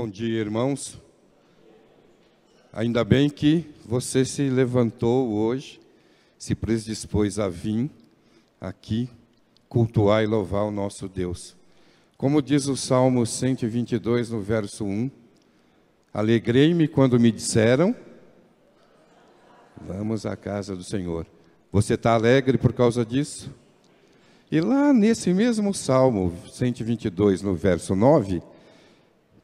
Bom dia, irmãos. Ainda bem que você se levantou hoje, se predispôs a vir aqui cultuar e louvar o nosso Deus. Como diz o Salmo 122, no verso 1, alegrei-me quando me disseram, vamos à casa do Senhor. Você está alegre por causa disso? E lá nesse mesmo Salmo 122, no verso 9,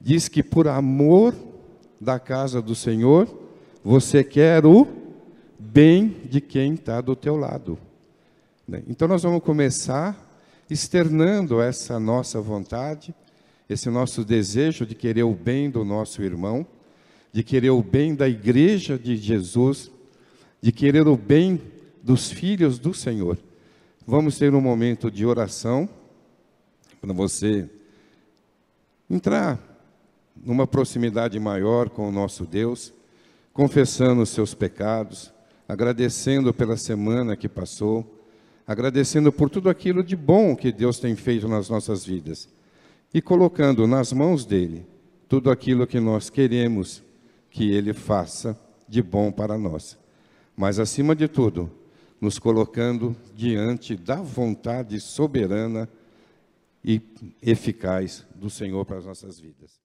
diz que por amor da casa do Senhor, você quer o bem de quem está do teu lado. Então nós vamos começar externando essa nossa vontade, esse nosso desejo de querer o bem do nosso irmão, de querer o bem da igreja de Jesus, de querer o bem dos filhos do Senhor. Vamos ter um momento de oração, para você entrar numa proximidade maior com o nosso Deus, confessando os seus pecados, agradecendo pela semana que passou, agradecendo por tudo aquilo de bom que Deus tem feito nas nossas vidas e colocando nas mãos dele tudo aquilo que nós queremos que ele faça de bom para nós. Mas, acima de tudo, nos colocando diante da vontade soberana e eficaz do Senhor para as nossas vidas.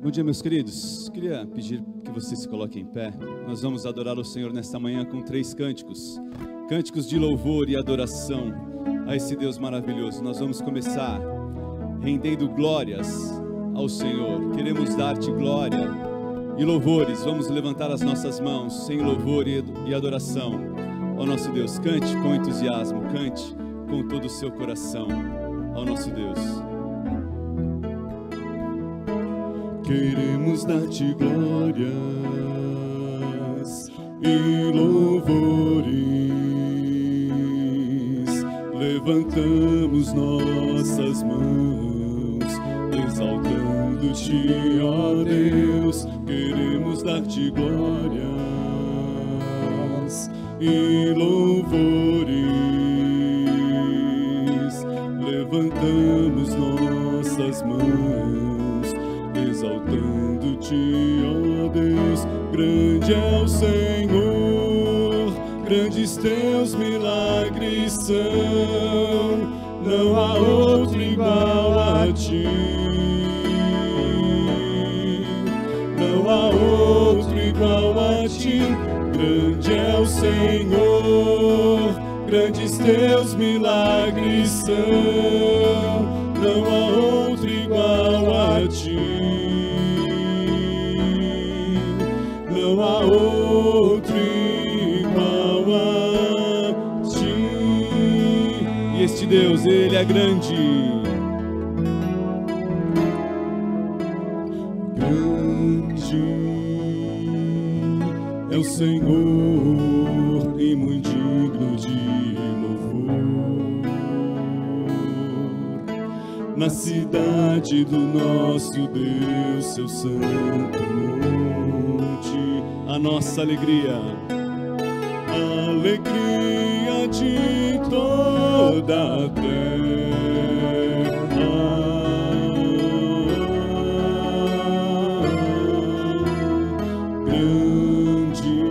Bom dia, meus queridos. Queria pedir que você se coloque em pé. Nós vamos adorar o Senhor nesta manhã com 3 cânticos. Cânticos de louvor e adoração a esse Deus maravilhoso. Nós vamos começar rendendo glórias ao Senhor. Queremos dar-te glória e louvores. Vamos levantar as nossas mãos em louvor e adoração ao nosso Deus. Cante com entusiasmo, cante com todo o seu coração ao nosso Deus. Queremos dar-te glórias e louvores, levantamos nossas mãos, exaltando-te, ó Deus. Queremos dar-te glórias e louvores, levantamos nossas mãos, exaltando-te, ó Deus. Grande é o Senhor, grandes teus milagres são, não há outro igual a ti, não há outro igual a ti. Grande é o Senhor, grandes teus milagres são, não há outro igual a ti, não há outro igual a ti. E este Deus, Ele é grande. Grande é o Senhor e muito digno de louvor. Na cidade do nosso Deus, seu santo monte, A nossa alegria, alegria de toda a terra. Grande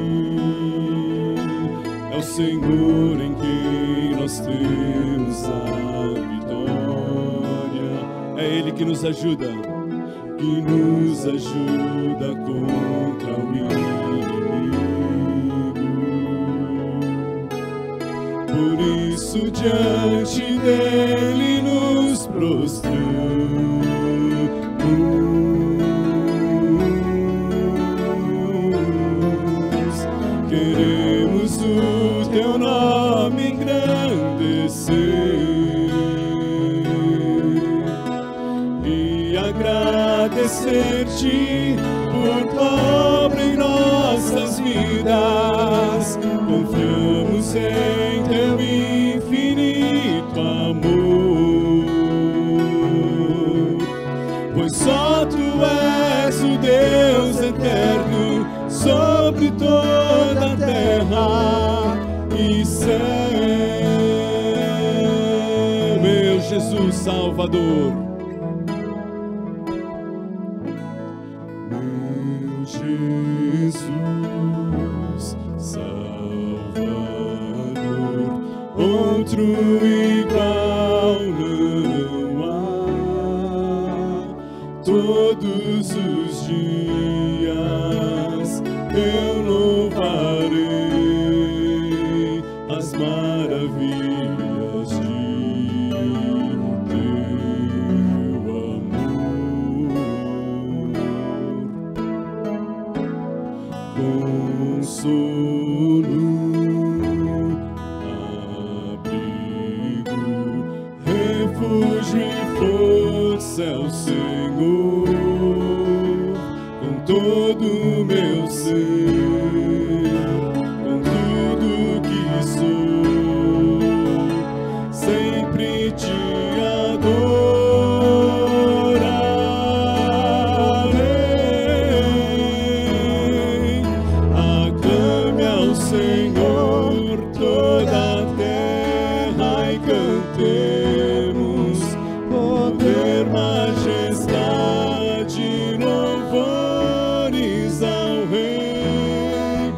é o Senhor em quem nós temos a vitória. é Ele que nos ajuda. Que nos ajuda contra o inimigo. Por isso diante dele nos prostramos, queremos o teu nome engrandecer e agradecer-te por tua obra em nossas vidas. Confiamos em teu infinito amor, pois só tu és o Deus eterno sobre toda a terra e céu. Meu Jesus Salvador, outro igual não há. Todos os dias eu louvarei as maravilhas de teu amor. Consolo, abrigo, refúgio e força é o Senhor, com todo o meu ser, com tudo que sou, sempre te adorarei. Aclame ao Senhor toda a terra e cantemos poder, majestade, louvores ao Rei.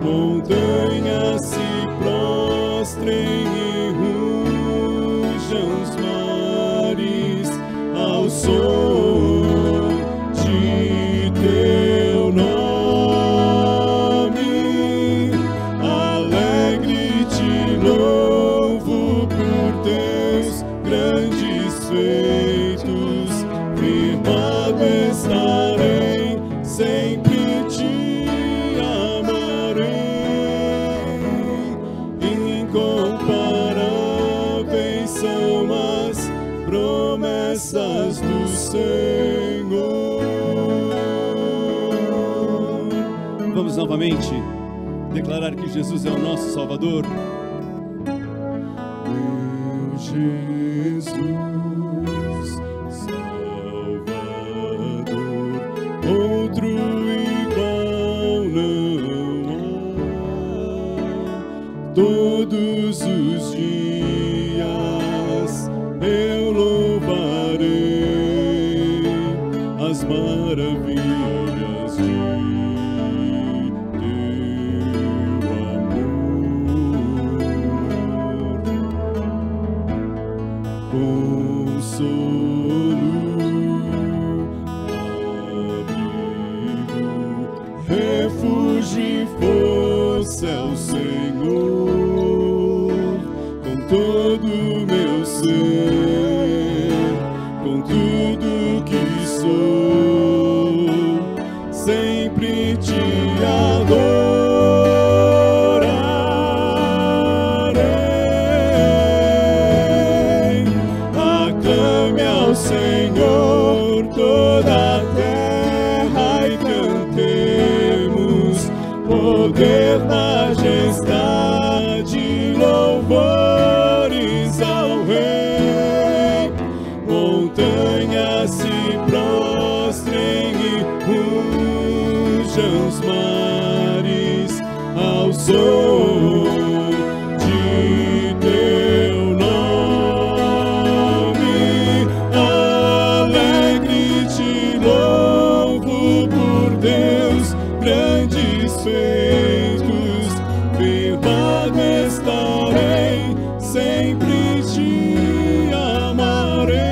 Montanhas se prostrem e rujam os mares ao som de teu nome. Alegre te louvo por teus grandes feitos, firmado estarei, sempre te amarei. Incomparáveis são as promessas do Senhor. Vamos novamente declarar que Jesus é o nosso Salvador. Meu Jesus, Salvador, outro igual não há. Todos os dias eu louvarei as maravilhas de teu amor. Consolo, abrigo, refúgio e força é o Senhor, com todo o meu ser, com tudo que sou, sempre te adorarei. Aclame ao Senhor toda a terra e cantemos poder, majestade, louvores ao Rei. Montanhas se prostrem e rujam os mares ao som de teu nome. Alegre te louvo por teus grandes feitos, firmado estarei, sempre te amarei.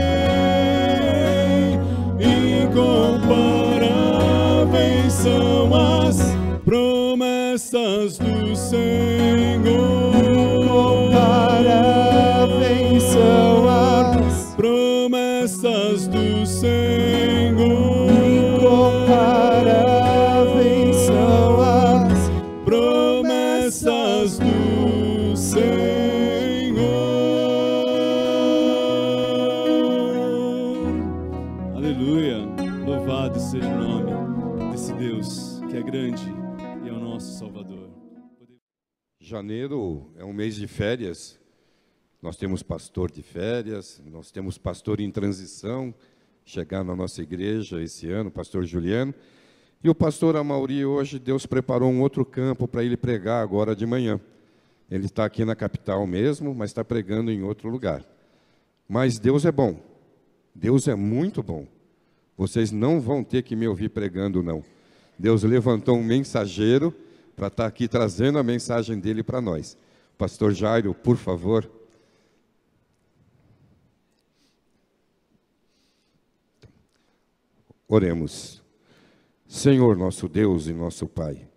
Incomparáveis são as promessas do Senhor. Incomparáveis são as promessas do Senhor. incomparáveis são as Promessas do Senhor. Aleluia. Louvado seja o nome desse Deus que é grande e é o nosso Salvador. Janeiro é um mês de férias. Nós temos pastor de férias, nós temos pastor em transição, chegar na nossa igreja esse ano, pastor Juliano. E o pastor Amauri, hoje, Deus preparou um outro campo para ele pregar agora de manhã. Ele está aqui na capital mesmo, mas está pregando em outro lugar. Mas Deus é bom. Deus é muito bom. Vocês não vão ter que me ouvir pregando, não. Deus levantou um mensageiro para estar aqui trazendo a mensagem dele para nós. Pastor Jairo, por favor, Oremos. Senhor, nosso Deus e nosso Pai,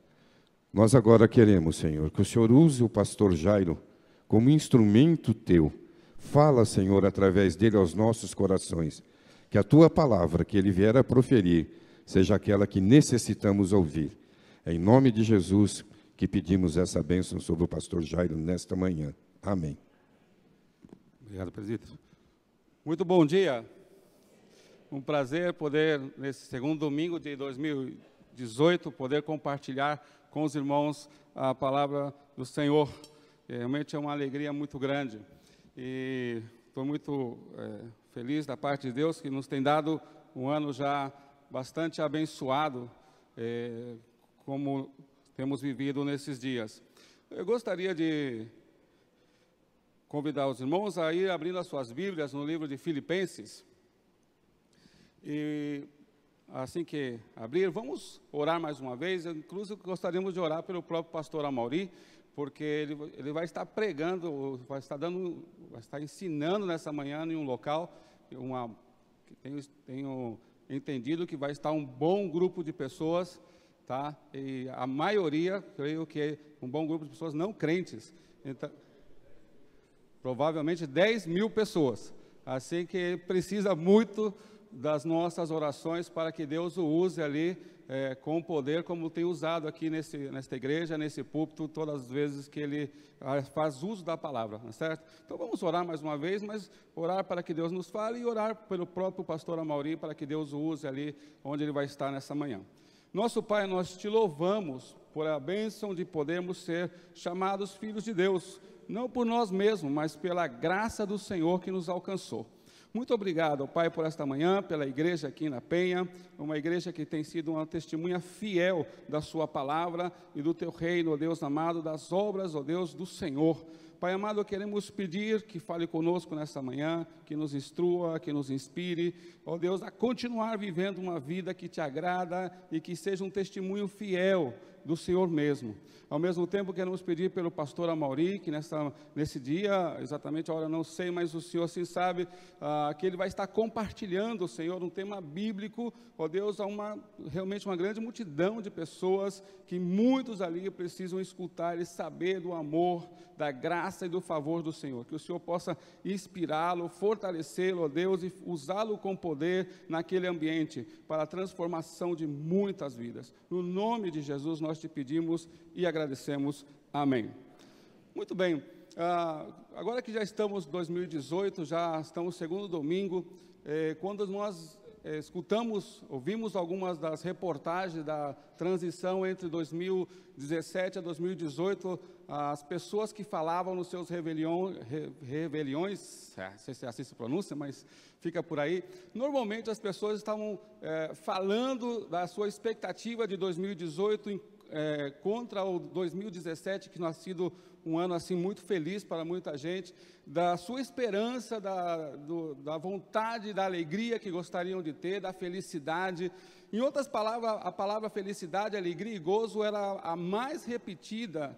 nós agora queremos, Senhor, que o Senhor use o pastor Jairo como instrumento Teu. Fala, Senhor, através dele aos nossos corações, que a Tua palavra que ele vier a proferir seja aquela que necessitamos ouvir. É em nome de Jesus que pedimos essa bênção sobre o pastor Jairo nesta manhã. Amém. Obrigado, presbítero. Muito bom dia. Um prazer poder, nesse segundo domingo de 2018, poder compartilhar com os irmãos a palavra do Senhor. Realmente é uma alegria muito grande. E estou muito feliz da parte de Deus, que nos tem dado um ano já bastante abençoado, como temos vivido nesses dias. Eu gostaria de convidar os irmãos a ir abrindo as suas Bíblias no livro de Filipenses. E assim que abrir, vamos orar mais uma vez. Inclusive, gostaríamos de orar pelo próprio pastor Amaury, porque ele vai estar pregando, vai estar ensinando nessa manhã em um local, tenho entendido que vai estar um bom grupo de pessoas, tá? E a maioria, creio que é um bom grupo de pessoas não crentes. Então, provavelmente 10 mil pessoas. Assim que precisa muito das nossas orações para que Deus o use ali com poder, como tem usado aqui nesta igreja, nesse púlpito, todas as vezes que ele faz uso da palavra, não é certo? Então vamos orar mais uma vez, mas orar para que Deus nos fale e orar pelo próprio pastor Amaury, para que Deus o use ali onde ele vai estar nessa manhã. Nosso Pai, nós te louvamos por a bênção de podermos ser chamados filhos de Deus, não por nós mesmos, mas pela graça do Senhor que nos alcançou. Muito obrigado, Pai, por esta manhã, pela igreja aqui na Penha, uma igreja que tem sido uma testemunha fiel da sua palavra e do teu reino, ó Deus amado, das obras, ó Deus, do Senhor. Pai amado, queremos pedir que fale conosco nesta manhã, que nos instrua, que nos inspire, ó Deus, a continuar vivendo uma vida que te agrada e que seja um testemunho fiel do Senhor mesmo. Ao mesmo tempo, queremos pedir pelo pastor Amaury, que nesse dia, exatamente a hora não sei, mas o Senhor sim sabe, que ele vai estar compartilhando, Senhor, um tema bíblico, ó Deus, a realmente uma grande multidão de pessoas, que muitos ali precisam escutar e saber do amor, da graça e do favor do Senhor. Que o Senhor possa inspirá-lo, fortalecê-lo, ó Deus, e usá-lo com poder naquele ambiente, para a transformação de muitas vidas. No nome de Jesus nós te pedimos e agradecemos. Amém. Muito bem, agora que já estamos em 2018, já estamos no segundo domingo, quando nós ouvimos algumas das reportagens da transição entre 2017 a 2018, as pessoas que falavam nos seus rebeliões, não sei se assim se pronuncia, mas fica por aí. Normalmente as pessoas estavam falando da sua expectativa de 2018 contra o 2017, que não ha sido um ano assim muito feliz para muita gente, da sua esperança, da vontade, da alegria que gostariam de ter, da felicidade. Em outras palavras, a palavra felicidade, alegria e gozo era a mais repetida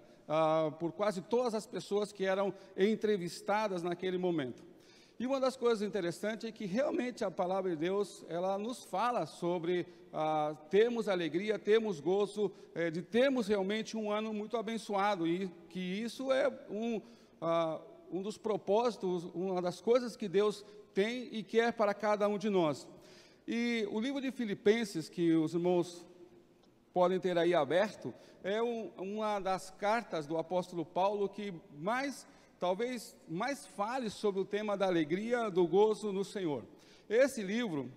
por quase todas as pessoas que eram entrevistadas naquele momento. E uma das coisas interessantes é que realmente a palavra de Deus, ela nos fala sobre termos alegria, termos gozo, de termos realmente um ano muito abençoado, e que isso é um dos propósitos, uma das coisas que Deus tem e quer para cada um de nós. E o livro de Filipenses, que os irmãos podem ter aí aberto, é uma das cartas do apóstolo Paulo que talvez mais fale sobre o tema da alegria, do gozo no Senhor. Esse livro,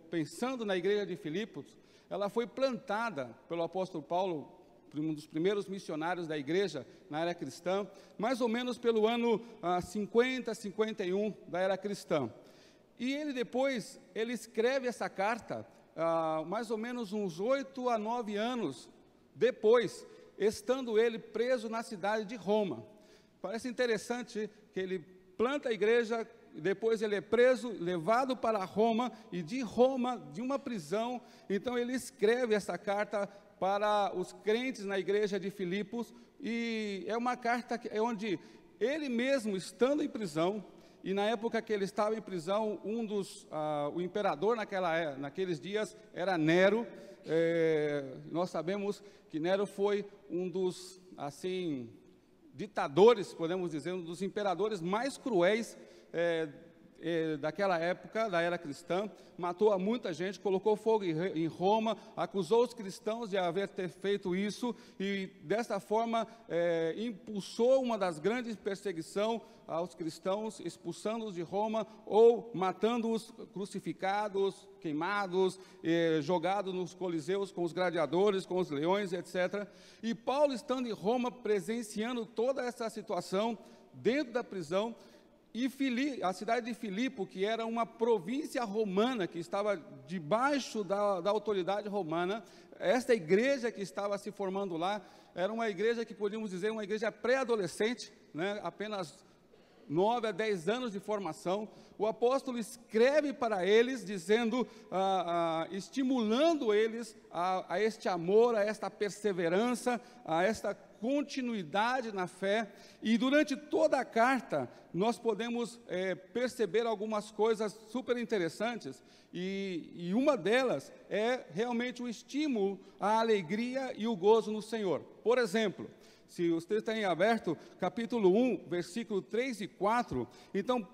pensando na igreja de Filipos, ela foi plantada pelo apóstolo Paulo, um dos primeiros missionários da igreja na era cristã, mais ou menos pelo ano 50, 51 da era cristã. E ele escreve essa carta mais ou menos uns 8 a 9 anos depois, estando ele preso na cidade de Roma. Parece interessante que ele planta a igreja, depois ele é preso, levado para Roma, e de Roma, de uma prisão, então ele escreve essa carta para os crentes na igreja de Filipos, e é uma carta onde ele mesmo, estando em prisão, e na época que ele estava em prisão, o imperador naqueles dias era Nero. Nós sabemos que Nero foi um dos, assim, ditadores, podemos dizer, um dos imperadores mais cruéis daquela época, da era cristã. Matou a muita gente, colocou fogo em Roma, acusou os cristãos de ter feito isso, e dessa forma impulsou uma das grandes perseguições aos cristãos, expulsando-os de Roma ou matando-os crucificados, queimados, jogados nos coliseus com os gladiadores, com os leões, etc. E Paulo, estando em Roma, presenciando toda essa situação dentro da prisão, e a cidade de Filipe, que era uma província romana, que estava debaixo da autoridade romana, esta igreja que estava se formando lá, era uma igreja que podíamos dizer, uma igreja pré-adolescente, né, apenas 9 a 10 anos de formação. O apóstolo escreve para eles, dizendo, estimulando eles a este amor, a esta perseverança, a esta continuidade na fé. E durante toda a carta, nós podemos perceber algumas coisas super interessantes, e uma delas é realmente o estímulo à alegria e o gozo no Senhor. Por exemplo, se vocês têm aberto capítulo 1, versículo 3 e 4, então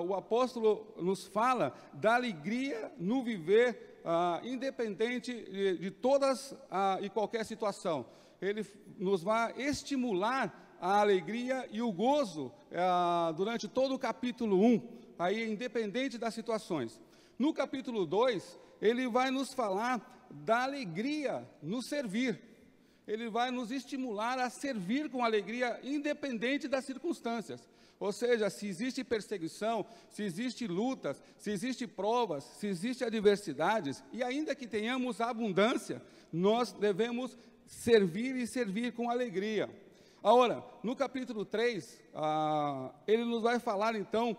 o apóstolo nos fala da alegria no viver, independente de todas e qualquer situação. Ele nos vai estimular a alegria e o gozo durante todo o capítulo 1, aí independente das situações. No capítulo 2, ele vai nos falar da alegria no servir. Ele vai nos estimular a servir com alegria, independente das circunstâncias. Ou seja, se existe perseguição, se existe lutas, se existe provas, se existe adversidades, e ainda que tenhamos abundância, nós devemos servir e servir com alegria. Agora, no capítulo 3, ele nos vai falar então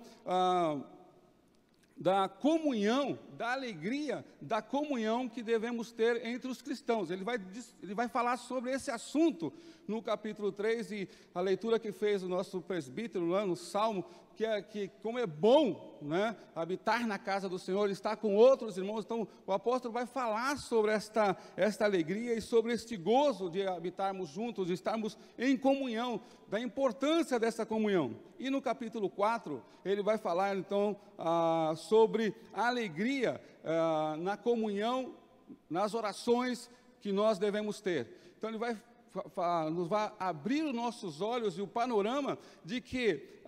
da comunhão, da alegria, da comunhão que devemos ter entre os cristãos. Ele vai falar sobre esse assunto no capítulo 3, e a leitura que fez o nosso presbítero lá no Salmo, que como é bom, né, habitar na casa do Senhor, estar com outros irmãos. Então o apóstolo vai falar sobre esta alegria e sobre este gozo de habitarmos juntos, de estarmos em comunhão, da importância dessa comunhão. E no capítulo 4, ele vai falar então sobre a alegria na comunhão, nas orações que nós devemos ter. Então ele nos vai abrir os nossos olhos e o panorama de que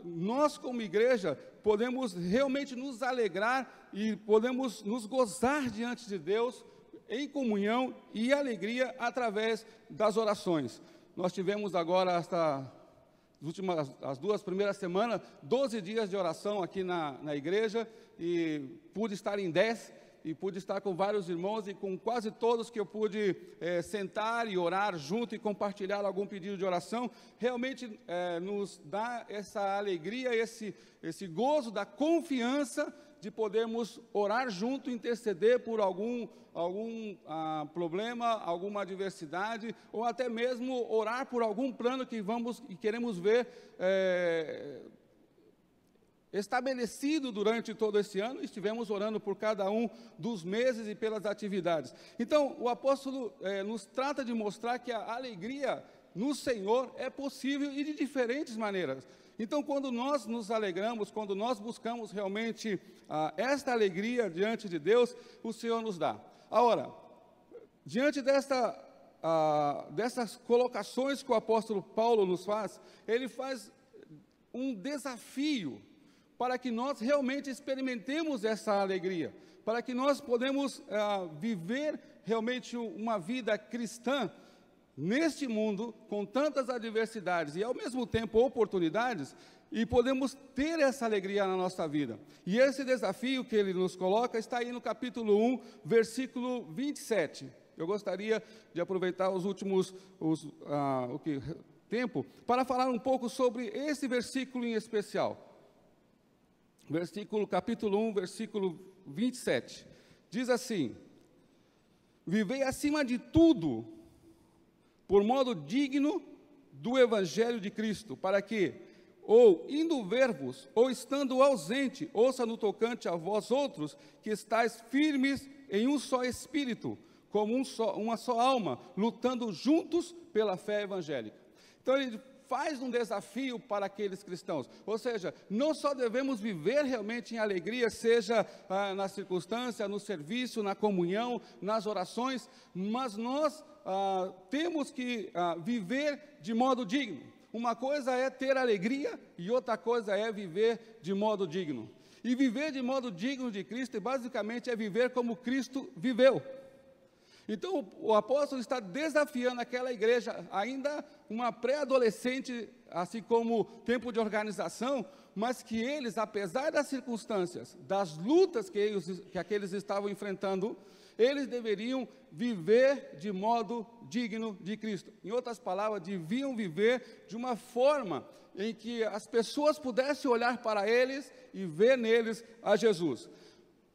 nós, como igreja, podemos realmente nos alegrar e podemos nos gozar diante de Deus em comunhão e alegria através das orações. Nós tivemos agora, as 2 primeiras semanas, 12 dias de oração aqui na igreja, e pude estar em 10, e pude estar com vários irmãos, e com quase todos que eu pude sentar e orar junto e compartilhar algum pedido de oração. Realmente nos dá essa alegria, esse gozo da confiança de podermos orar junto, interceder por algum problema, alguma adversidade, ou até mesmo orar por algum plano que queremos ver estabelecido durante todo esse ano. Estivemos orando por cada um dos meses e pelas atividades. Então, o apóstolo nos trata de mostrar que a alegria no Senhor é possível, e de diferentes maneiras. Então, quando nós nos alegramos, quando nós buscamos realmente esta alegria diante de Deus, o Senhor nos dá. Agora, diante dessas colocações que o apóstolo Paulo nos faz, ele faz um desafio para que nós realmente experimentemos essa alegria, para que nós podemos viver realmente uma vida cristã neste mundo, com tantas adversidades e ao mesmo tempo oportunidades, e podemos ter essa alegria na nossa vida. E esse desafio que ele nos coloca está aí no capítulo 1, versículo 27. Eu gostaria de aproveitar os últimos tempo para falar um pouco sobre esse versículo em especial. Capítulo 1, versículo 27, diz assim: vivei acima de tudo por modo digno do Evangelho de Cristo, para que, ou indo ver-vos, ou estando ausente, ouça no tocante a vós outros, que estáis firmes em um só espírito, como uma só alma, lutando juntos pela fé evangélica. Então ele faz um desafio para aqueles cristãos, ou seja, não só devemos viver realmente em alegria, seja na circunstância, no serviço, na comunhão, nas orações, mas nós temos que viver de modo digno. Uma coisa é ter alegria e outra coisa é viver de modo digno. E viver de modo digno de Cristo, basicamente, é viver como Cristo viveu. Então, o apóstolo está desafiando aquela igreja, ainda uma pré-adolescente, assim como tempo de organização, mas que eles, apesar das circunstâncias, das lutas que aqueles estavam enfrentando, eles deveriam viver de modo digno de Cristo. Em outras palavras, deviam viver de uma forma em que as pessoas pudessem olhar para eles e ver neles a Jesus.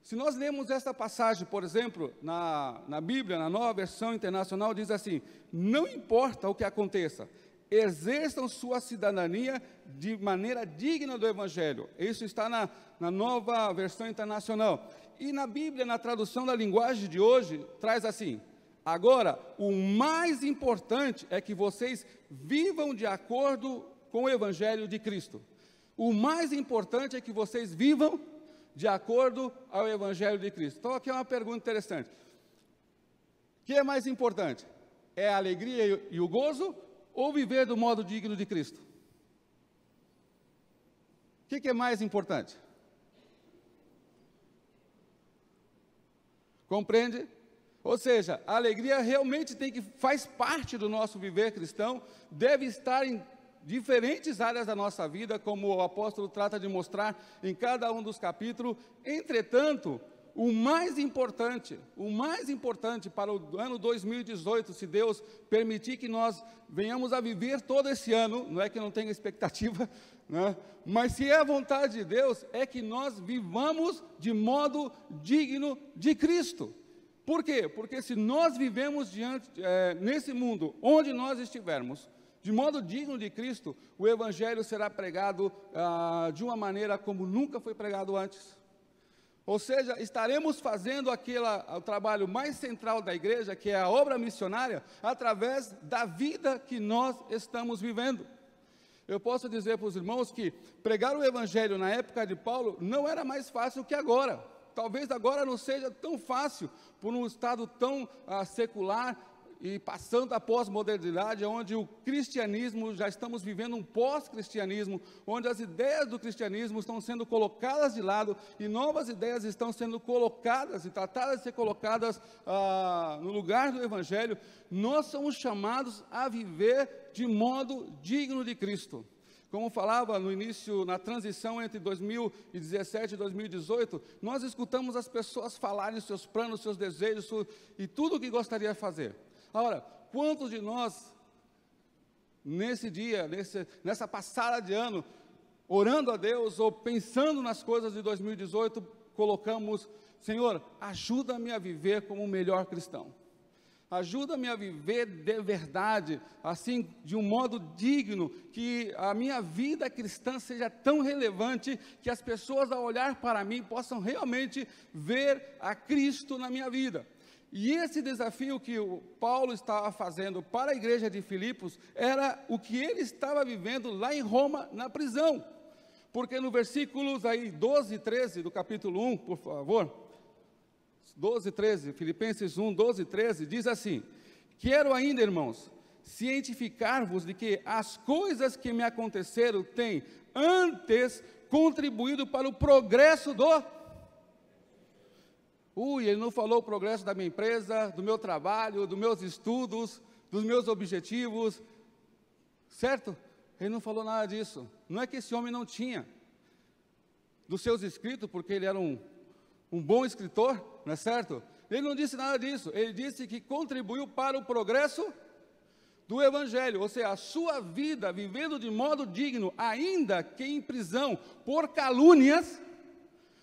Se nós lemos essa passagem, por exemplo, na Bíblia, na Nova Versão Internacional, diz assim: não importa o que aconteça, exerçam sua cidadania de maneira digna do Evangelho. Isso está na Nova Versão Internacional. E na Bíblia, na tradução da linguagem de hoje, traz assim: agora, o mais importante é que vocês vivam de acordo com o Evangelho de Cristo. O mais importante é que vocês vivam de acordo ao Evangelho de Cristo. Então, aqui é uma pergunta interessante. O que é mais importante? É a alegria e o gozo ou viver do modo digno de Cristo? O que é mais importante? Compreende? Ou seja, a alegria realmente faz parte do nosso viver cristão, deve estar em diferentes áreas da nossa vida, como o apóstolo trata de mostrar em cada um dos capítulos. Entretanto, o mais importante para o ano 2018, se Deus permitir que nós venhamos a viver todo esse ano, não é que não tenha expectativa, né? Mas se é a vontade de Deus, é que nós vivamos de modo digno de Cristo. Por quê? Porque se nós vivemos nesse mundo, onde nós estivermos, de modo digno de Cristo, o Evangelho será pregado de uma maneira como nunca foi pregado antes. Ou seja, estaremos fazendo o trabalho mais central da igreja, que é a obra missionária, através da vida que nós estamos vivendo. Eu posso dizer para os irmãos que pregar o Evangelho na época de Paulo não era mais fácil que agora. Talvez agora não seja tão fácil, por um estado tão secular, e passando a pós-modernidade, onde o cristianismo, já estamos vivendo um pós-cristianismo, onde as ideias do cristianismo estão sendo colocadas de lado, e novas ideias estão sendo colocadas, e tratadas de ser colocadas no lugar do Evangelho. Nós somos chamados a viver de modo digno de Cristo. Como falava no início, na transição entre 2017 e 2018, nós escutamos as pessoas falarem seus planos, seus desejos, e tudo o que gostaria de fazer. Ora, quantos de nós, nesse dia, nessa passada de ano, orando a Deus ou pensando nas coisas de 2018, colocamos: Senhor, ajuda-me a viver como o melhor cristão. Ajuda-me a viver de verdade, assim, de um modo digno, que a minha vida cristã seja tão relevante, que as pessoas, ao olhar para mim, possam realmente ver a Cristo na minha vida. E esse desafio que o Paulo estava fazendo para a igreja de Filipos era o que ele estava vivendo lá em Roma, na prisão. Porque no versículos aí 12 e 13 do capítulo 1, por favor, 12 e 13, Filipenses 1, 12 e 13, diz assim: quero ainda, irmãos, cientificar-vos de que as coisas que me aconteceram têm antes contribuído para o progresso ele não falou o progresso da minha empresa, do meu trabalho, dos meus estudos, dos meus objetivos, certo? Ele não falou nada disso. Não é que esse homem não tinha dos seus escritos, porque ele era um bom escritor, não é certo? Ele não disse nada disso. Ele disse que contribuiu para o progresso do Evangelho, ou seja, a sua vida vivendo de modo digno, ainda que em prisão, por calúnias,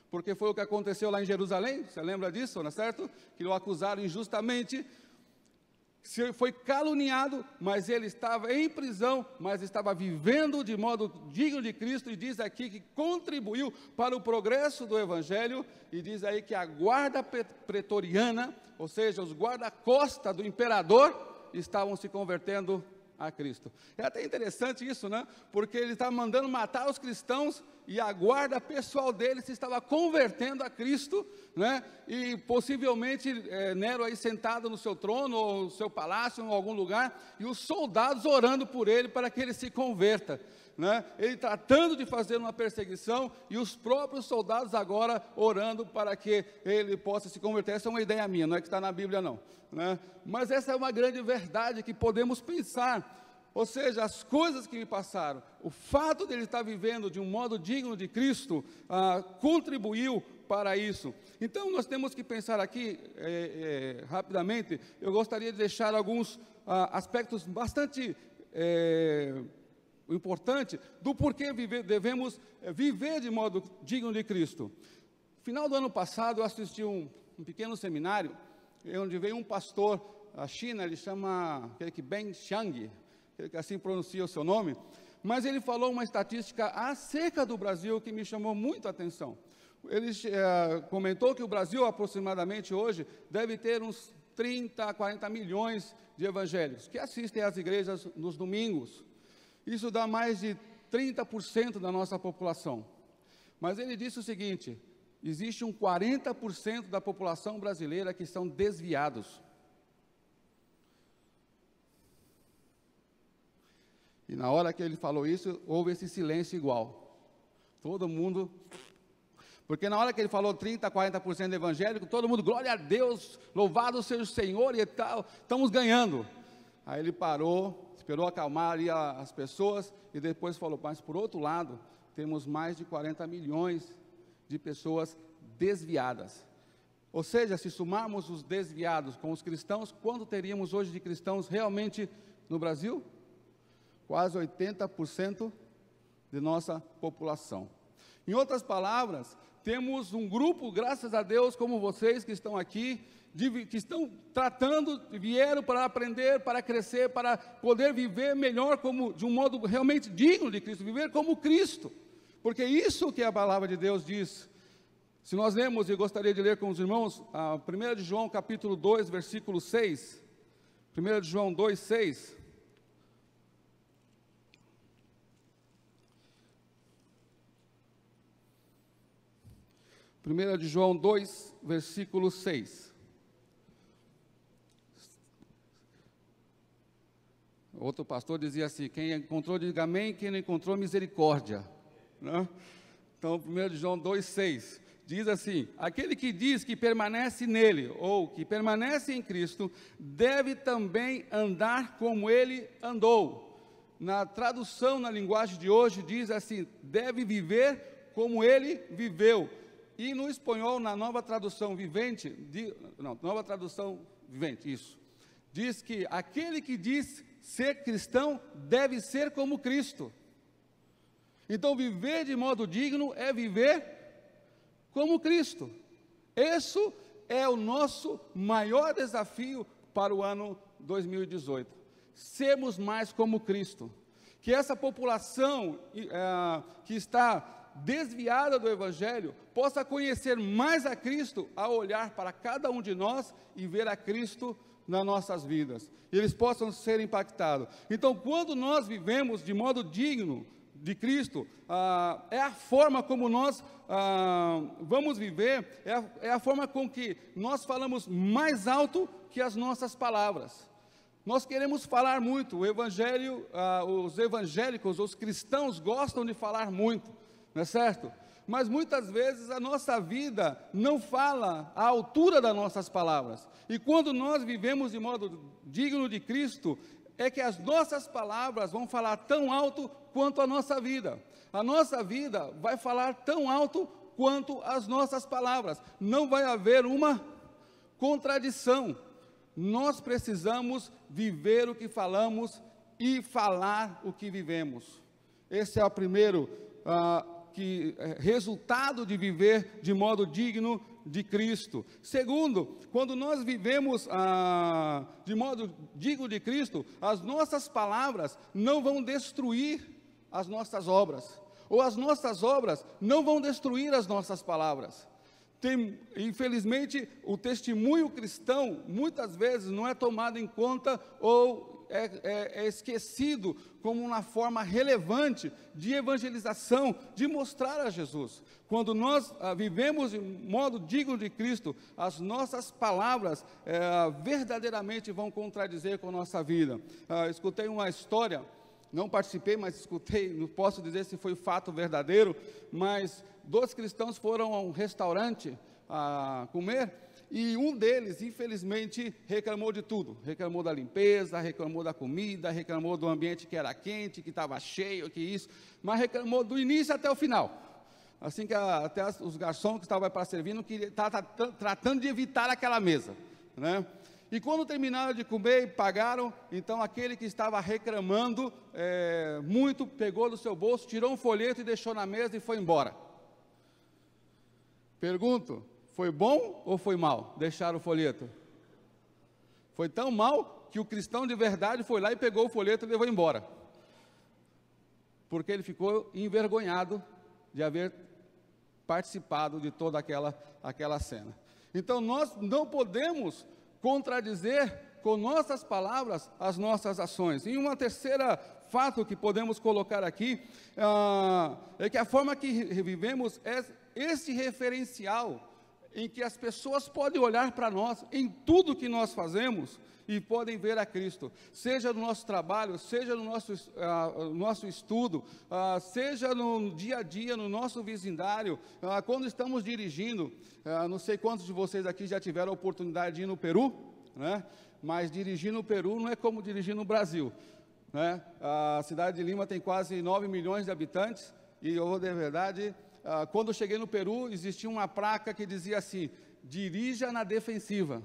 porque foi o que aconteceu lá em Jerusalém, você lembra disso, não é certo? Que o acusaram injustamente. foi caluniado, mas ele estava em prisão, mas estava vivendo de modo digno de Cristo, e diz aqui que contribuiu para o progresso do Evangelho, e diz aí que a guarda pretoriana, ou seja, os guarda-costa do imperador, estavam se convertendo a Cristo. É até interessante isso, né? Porque ele estava mandando matar os cristãos, e a guarda pessoal dele se estava convertendo a Cristo, né? E possivelmente Nero aí sentado no seu trono, ou no seu palácio, em algum lugar, e os soldados orando por ele para que ele se converta, né? Ele tratando de fazer uma perseguição, e os próprios soldados agora orando para que ele possa se converter. Essa é uma ideia minha, não é que está na Bíblia não, né? Mas essa é uma grande verdade que podemos pensar. Ou seja, as coisas que me passaram, o fato de ele estar vivendo de um modo digno de Cristo, contribuiu para isso. Então nós temos que pensar aqui, rapidamente, eu gostaria de deixar alguns aspectos bastante importantes do porquê devemos viver de modo digno de Cristo. No final do ano passado eu assisti um pequeno seminário, onde veio um pastor da China, ele chama Ben Xiang, que assim pronuncia o seu nome, mas ele falou uma estatística acerca do Brasil que me chamou muito a atenção. Ele comentou que o Brasil, aproximadamente hoje, deve ter uns 30 a 40 milhões de evangélicos, que assistem às igrejas nos domingos. Isso dá mais de 30% da nossa população. Mas ele disse o seguinte: existe um 40% da população brasileira que são desviados. E na hora que ele falou isso, houve esse silêncio igual. Todo mundo... Porque na hora que ele falou 30, 40% evangélico, todo mundo, glória a Deus, louvado seja o Senhor e tal, estamos ganhando. Aí ele parou, esperou acalmar ali as pessoas, e depois falou, mas por outro lado, temos mais de 40 milhões de pessoas desviadas. Ou seja, se somarmos os desviados com os cristãos, quanto teríamos hoje de cristãos realmente no Brasil? Quase 80% de nossa população. Em outras palavras, temos um grupo, graças a Deus, como vocês que estão aqui, que estão tratando, vieram para aprender, para crescer, para poder viver melhor, de um modo realmente digno de Cristo, viver como Cristo, porque isso que a palavra de Deus diz. Se nós lemos, e gostaria de ler com os irmãos, 1 de João capítulo 2, versículo 6, 1 de João 2, 6, Primeira de João 2, versículo 6. Outro pastor dizia assim, quem encontrou, diga amém, quem não encontrou, misericórdia. Né? Então, 1 de João 2, 6, diz assim, aquele que diz que permanece nele, ou que permanece em Cristo, deve também andar como ele andou. Na tradução, na linguagem de hoje, diz assim, deve viver como ele viveu. E no espanhol, na nova tradução vivente, isso, diz que aquele que diz ser cristão deve ser como Cristo. Então, viver de modo digno é viver como Cristo. Isso é o nosso maior desafio para o ano 2018. Sermos mais como Cristo. Que essa população que está desviada do Evangelho, possa conhecer mais a Cristo, ao olhar para cada um de nós e ver a Cristo nas nossas vidas, e eles possam ser impactados. Então, quando nós vivemos de modo digno de Cristo, é a forma como nós vamos viver, é a forma com que nós falamos mais alto que as nossas palavras. Nós queremos falar muito, o Evangelho, os evangélicos, os cristãos gostam de falar muito, não é certo? Mas muitas vezes a nossa vida não fala à altura das nossas palavras. E quando nós vivemos de modo digno de Cristo, é que as nossas palavras vão falar tão alto quanto a nossa vida. A nossa vida vai falar tão alto quanto as nossas palavras. Não vai haver uma contradição. Nós precisamos viver o que falamos e falar o que vivemos. Esse é o primeiro resultado de viver de modo digno de Cristo. Segundo, quando nós vivemos de modo digno de Cristo, as nossas palavras não vão destruir as nossas obras, ou as nossas obras não vão destruir as nossas palavras. Infelizmente, o testemunho cristão, muitas vezes, não é tomado em conta ou é esquecido como uma forma relevante de evangelização, de mostrar a Jesus. Quando nós vivemos de modo digno de Cristo, as nossas palavras verdadeiramente vão contradizer com a nossa vida. Escutei uma história, não participei, mas escutei, não posso dizer se foi fato verdadeiro, mas 2 cristãos foram a um restaurante a comer, e um deles, infelizmente, reclamou de tudo. Reclamou da limpeza, reclamou da comida, reclamou do ambiente que era quente, que estava cheio, que isso, mas reclamou do início até o final. Assim que até os garçons que estavam para servir, não queria, estavam tratando de evitar aquela mesa, né? E quando terminaram de comer e pagaram, então aquele que estava reclamando muito, pegou do seu bolso, tirou um folheto e deixou na mesa e foi embora. Pergunto, foi bom ou foi mal deixar o folheto? Foi tão mal que o cristão de verdade foi lá e pegou o folheto e levou embora. Porque ele ficou envergonhado de haver participado de toda aquela cena. Então nós não podemos contradizer com nossas palavras as nossas ações. E uma terceira fato que podemos colocar aqui é que a forma que vivemos é esse referencial em que as pessoas podem olhar para nós em tudo que nós fazemos e podem ver a Cristo, seja no nosso trabalho, seja no nosso estudo, seja no dia a dia, no nosso vecindário, quando estamos dirigindo. Não sei quantos de vocês aqui já tiveram a oportunidade de ir no Peru, né? Mas dirigir no Peru não é como dirigir no Brasil, né? A cidade de Lima tem quase 9 milhões de habitantes, e eu vou dizer a verdade, quando eu cheguei no Peru, existia uma placa que dizia assim: dirija na defensiva,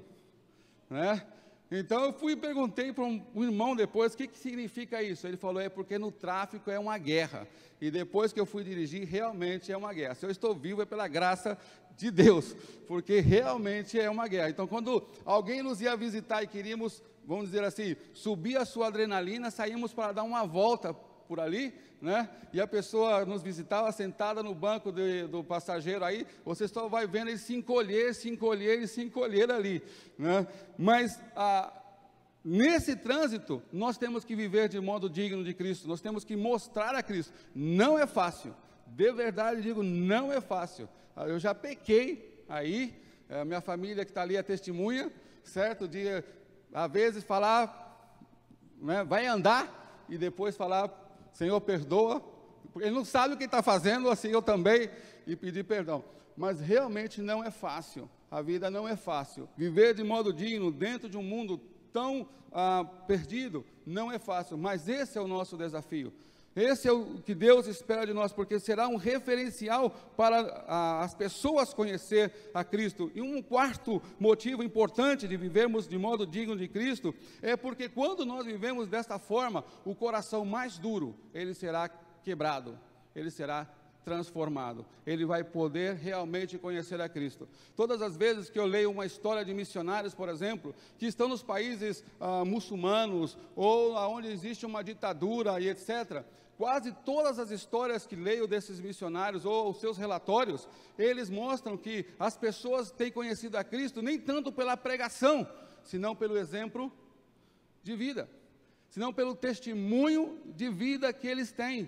né? Então eu fui e perguntei para um irmão depois, o que significa isso? Ele falou, porque no tráfico é uma guerra, e depois que eu fui dirigir, realmente é uma guerra. Se eu estou vivo é pela graça de Deus, porque realmente é uma guerra. Então quando alguém nos ia visitar e queríamos, vamos dizer assim, subir a sua adrenalina, saímos para dar uma volta por ali, né? E a pessoa nos visitava sentada no banco do passageiro, aí você só vai vendo ele se encolher ali, né? Mas nesse trânsito nós temos que viver de modo digno de Cristo, nós temos que mostrar a Cristo. Não é fácil, de verdade digo, não é fácil. Eu já pequei aí, minha família que está ali é testemunha, certo? De às vezes falar, né, vai andar, e depois falar, Senhor, perdoa, porque ele não sabe o que está fazendo, assim eu também, e pedir perdão. Mas realmente não é fácil, a vida não é fácil. Viver de modo digno dentro de um mundo tão perdido, não é fácil, mas esse é o nosso desafio. Esse é o que Deus espera de nós, porque será um referencial para as pessoas conhecer a Cristo. E um quarto motivo importante de vivermos de modo digno de Cristo, é porque quando nós vivemos desta forma, o coração mais duro, ele será quebrado, ele será transformado, ele vai poder realmente conhecer a Cristo. Todas as vezes que eu leio uma história de missionários, por exemplo, que estão nos países muçulmanos, ou onde existe uma ditadura e etc., quase todas as histórias que leio desses missionários, ou os seus relatórios, eles mostram que as pessoas têm conhecido a Cristo, nem tanto pela pregação, senão pelo exemplo de vida, senão pelo testemunho de vida que eles têm.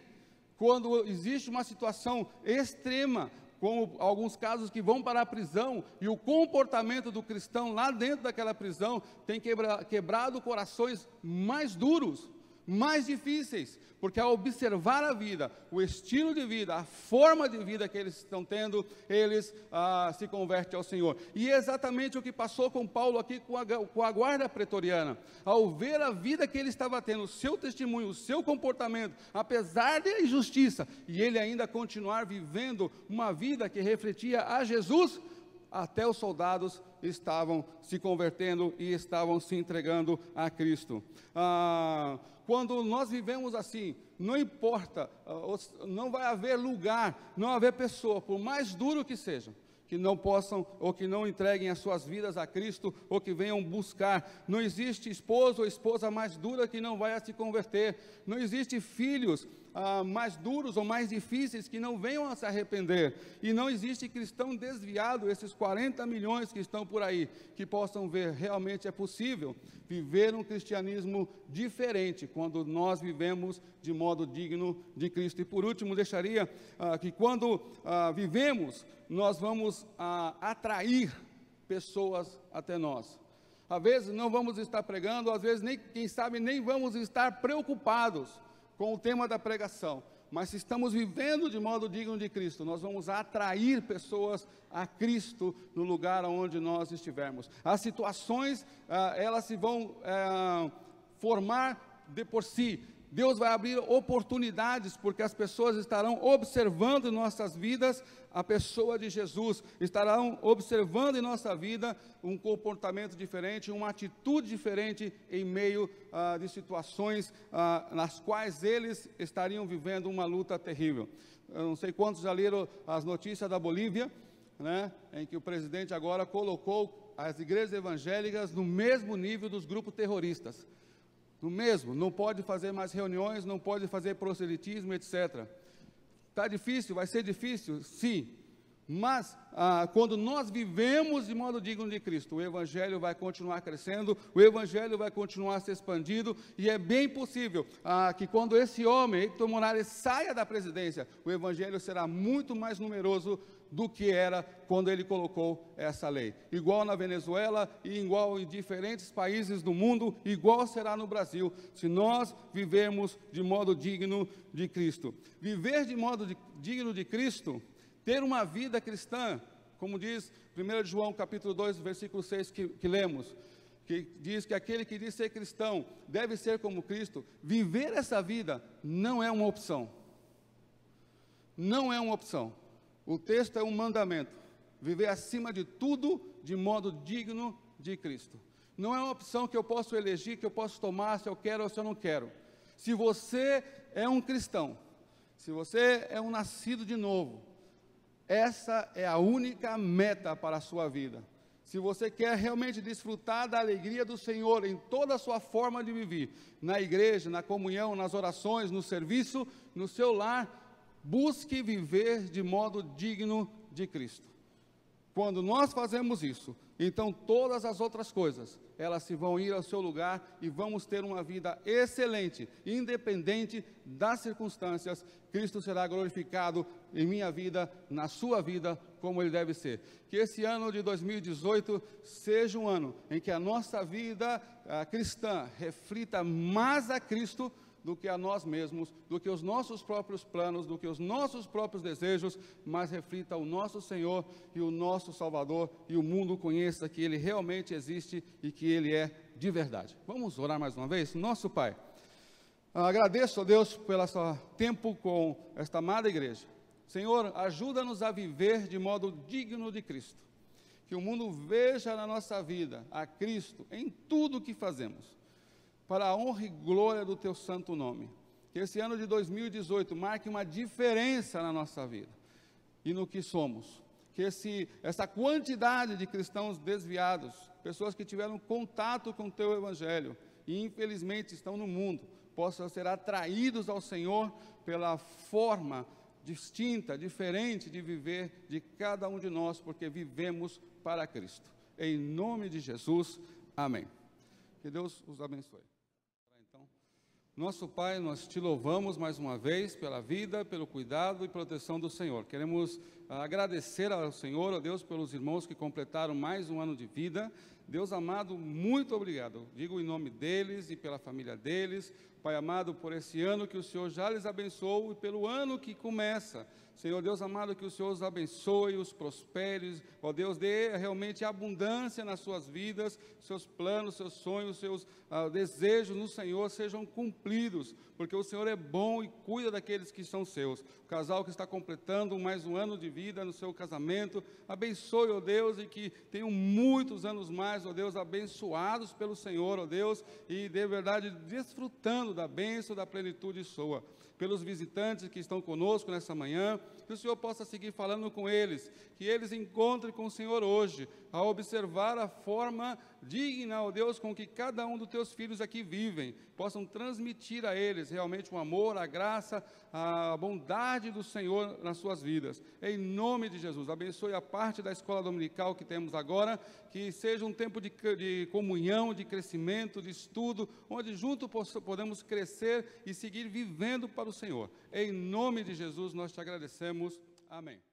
Quando existe uma situação extrema, como alguns casos que vão para a prisão, e o comportamento do cristão lá dentro daquela prisão tem quebrado corações mais duros, mais difíceis, porque ao observar a vida, o estilo de vida, a forma de vida que eles estão tendo, eles se convertem ao Senhor. E é exatamente o que passou com Paulo aqui com a guarda pretoriana. Ao ver a vida que ele estava tendo, o seu testemunho, o seu comportamento, apesar da injustiça, e ele ainda continuar vivendo uma vida que refletia a Jesus, até os soldados estavam se convertendo e estavam se entregando a Cristo. Quando nós vivemos assim, não importa, não vai haver lugar, não vai haver pessoa, por mais duro que seja, que não possam ou que não entreguem as suas vidas a Cristo ou que venham buscar. Não existe esposo ou esposa mais dura que não vai a se converter. Não existe filhos mais duros ou mais difíceis que não venham a se arrepender. E não existe cristão desviado, esses 40 milhões que estão por aí, que possam ver realmente é possível viver um cristianismo diferente quando nós vivemos de modo digno de Cristo. E por último, deixaria que quando vivemos, nós vamos atrair pessoas até nós. Às vezes não vamos estar pregando, às vezes nem, quem sabe, nem vamos estar preocupados com o tema da pregação, mas se estamos vivendo de modo digno de Cristo, nós vamos atrair pessoas a Cristo no lugar onde nós estivermos. As situações, elas se vão formar de por si. Deus vai abrir oportunidades, porque as pessoas estarão observando em nossas vidas a pessoa de Jesus, estarão observando em nossa vida um comportamento diferente, uma atitude diferente em meio de situações nas quais eles estariam vivendo uma luta terrível. Eu não sei quantos já leram as notícias da Bolívia, né, em que o presidente agora colocou as igrejas evangélicas no mesmo nível dos grupos terroristas. No mesmo, não pode fazer mais reuniões, não pode fazer proselitismo, etc. Está difícil, vai ser difícil? Sim. Mas, quando nós vivemos de modo digno de Cristo, o Evangelho vai continuar crescendo, o Evangelho vai continuar se expandindo, e é bem possível que quando esse homem, Hector Morales, saia da presidência, o Evangelho será muito mais numeroso do que era quando ele colocou essa lei. Igual na Venezuela e igual em diferentes países do mundo, igual será no Brasil, se nós vivermos de modo digno de Cristo. Viver de modo digno de Cristo, ter uma vida cristã, como diz 1 João capítulo 2, versículo 6 que lemos, que diz que aquele que diz ser cristão deve ser como Cristo. Viver essa vida não é uma opção. Não é uma opção. O texto é um mandamento, viver acima de tudo de modo digno de Cristo. Não é uma opção que eu posso elegir, que eu posso tomar se eu quero ou se eu não quero. Se você é um cristão, se você é um nascido de novo, essa é a única meta para a sua vida. Se você quer realmente desfrutar da alegria do Senhor em toda a sua forma de viver, na igreja, na comunhão, nas orações, no serviço, no seu lar, busque viver de modo digno de Cristo. Quando nós fazemos isso, então todas as outras coisas, elas se vão ir ao seu lugar e vamos ter uma vida excelente, independente das circunstâncias. Cristo será glorificado em minha vida, na sua vida, como Ele deve ser. Que esse ano de 2018 seja um ano em que a nossa vida cristã reflita mais a Cristo do que a nós mesmos, do que os nossos próprios planos, do que os nossos próprios desejos, mas reflita o nosso Senhor e o nosso Salvador, e o mundo conheça que Ele realmente existe e que Ele é de verdade. Vamos orar mais uma vez? Nosso Pai, agradeço a Deus pelo seu tempo com esta amada igreja. Senhor, ajuda-nos a viver de modo digno de Cristo, que o mundo veja na nossa vida a Cristo em tudo o que fazemos, para a honra e glória do Teu santo nome. Que esse ano de 2018 marque uma diferença na nossa vida e no que somos. Que essa quantidade de cristãos desviados, pessoas que tiveram contato com o Teu Evangelho e infelizmente estão no mundo, possam ser atraídos ao Senhor pela forma distinta, diferente de viver de cada um de nós, porque vivemos para Cristo. Em nome de Jesus, amém. Que Deus os abençoe. Nosso Pai, nós Te louvamos mais uma vez pela vida, pelo cuidado e proteção do Senhor. Queremos agradecer ao Senhor, a Deus, pelos irmãos que completaram mais um ano de vida. Deus amado, muito obrigado. Digo em nome deles e pela família deles. Pai amado, por esse ano que o Senhor já lhes abençoou e pelo ano que começa. Senhor Deus amado, que o Senhor os abençoe, os prospere, ó Deus, dê realmente abundância nas suas vidas, seus planos, seus sonhos, seus desejos no Senhor sejam cumpridos, porque o Senhor é bom e cuida daqueles que são seus. O casal que está completando mais um ano de vida, vida, no seu casamento. Abençoe, ó Deus, e que tenham muitos anos mais, ó Deus, abençoados pelo Senhor, ó Deus, e de verdade desfrutando da bênção, da plenitude sua. Pelos visitantes que estão conosco nessa manhã, que o Senhor possa seguir falando com eles, que eles encontrem com o Senhor hoje, a observar a forma digna, ó Deus, com que cada um dos teus filhos aqui vivem, possam transmitir a eles realmente o amor, a graça, a bondade do Senhor nas suas vidas. Em nome de Jesus, abençoe a parte da escola dominical que temos agora, que seja um tempo de comunhão, de crescimento, de estudo, onde juntos podemos crescer e seguir vivendo para o Senhor. Em nome de Jesus, nós te agradecemos. Amém.